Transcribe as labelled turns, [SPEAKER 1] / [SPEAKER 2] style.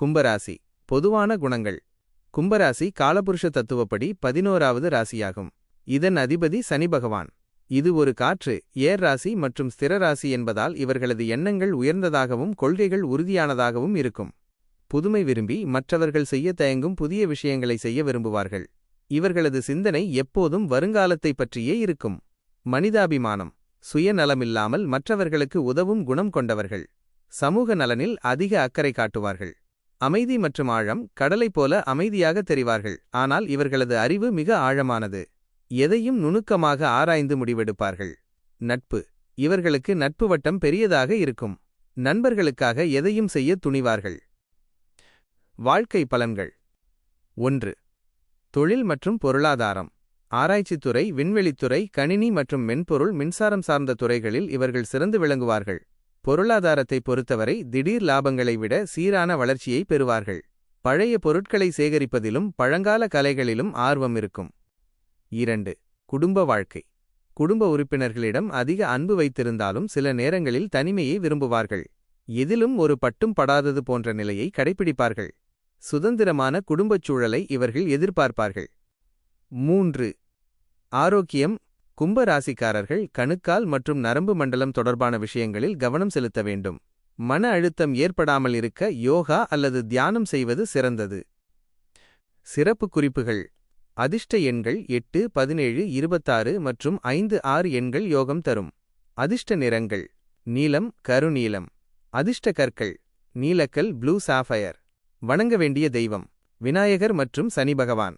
[SPEAKER 1] கும்பராசி. பொதுவான குணங்கள். கும்பராசி காலபுருஷ தத்துவப்படி 11வது ராசியாகும். இதன் அதிபதி சனி பகவான். இது ஒரு காற்று ஏர் ராசி மற்றும் ஸ்திர ராசி என்பதால் இவர்களது எண்ணங்கள் உயர்ந்ததாகவும் கொள்கைகள் உறுதியானதாகவும் இருக்கும். புதுமை விரும்பி மற்றவர்கள் செய்ய தயங்கும் புதிய விஷயங்களை செய்ய விரும்புவார்கள். இவர்களது சிந்தனை எப்போதும் வருங்காலத்தை பற்றியே இருக்கும். மனிதாபிமானம். சுயநலமில்லாமல் மற்றவர்களுக்கு உதவும் குணம் கொண்டவர்கள். சமூக நலனில் அதிக அக்கறை காட்டுவார்கள். அமைதி மற்றும் ஆழம். கடலைப் போல அமைதியாக தெரிவார்கள், ஆனால் இவர்களது அறிவு மிக ஆழமானது. எதையும் நுணுக்கமாக ஆராய்ந்து முடிவெடுப்பார்கள். நட்பு. இவர்களுக்கு நட்பு வட்டம் பெரியதாக இருக்கும். நண்பர்களுக்காக எதையும் செய்ய துணிவார்கள். வாழ்க்கை பலன்கள். 1. தொழில் மற்றும் பொருளாதாரம். ஆராய்ச்சித்துறை, விண்வெளித்துறை, கணினி மற்றும் மென்பொருள், மின்சாரம் சார்ந்த துறைகளில் இவர்கள் சிறந்து விளங்குவார்கள். பொருளாதாரத்தை பொறுத்தவரை திடீர் லாபங்களை விட சீரான வளர்ச்சியை பெறுவார்கள். பழைய பொருட்களை சேகரிப்பதிலும் பழங்கால கலைகளிலும் ஆர்வம் இருக்கும். 2. குடும்ப வாழ்க்கை. குடும்ப உறுப்பினர்களிடம் அதிக அன்பு வைத்திருந்தாலும் சில நேரங்களில் தனிமையை விரும்புவார்கள். எதிலும் ஒரு பட்டும் படாதது போன்ற நிலையை கடைப்பிடிப்பார்கள். சுதந்திரமான குடும்பச் சூழலை இவர்கள் எதிர்பார்ப்பார்கள். 3. ஆரோக்கியம். கும்ப ராசிக்காரர்கள் கணுக்கால் மற்றும் நரம்பு மண்டலம் தொடர்பான விஷயங்களில் கவனம் செலுத்த வேண்டும். மன அழுத்தம் ஏற்படாமல் இருக்க யோகா அல்லது தியானம் செய்வது சிறந்தது. சிறப்பு குறிப்புகள். அதிர்ஷ்ட எண்கள் 8, 17, 26 மற்றும் 5-6 எண்கள் யோகம் தரும். அதிர்ஷ்ட நிறங்கள் நீலம், கருநீலம். அதிர்ஷ்ட கற்கள் நீலக்கல், ப்ளூ சாஃபயர். வணங்க வேண்டிய தெய்வம் விநாயகர் மற்றும் சனி பகவான்.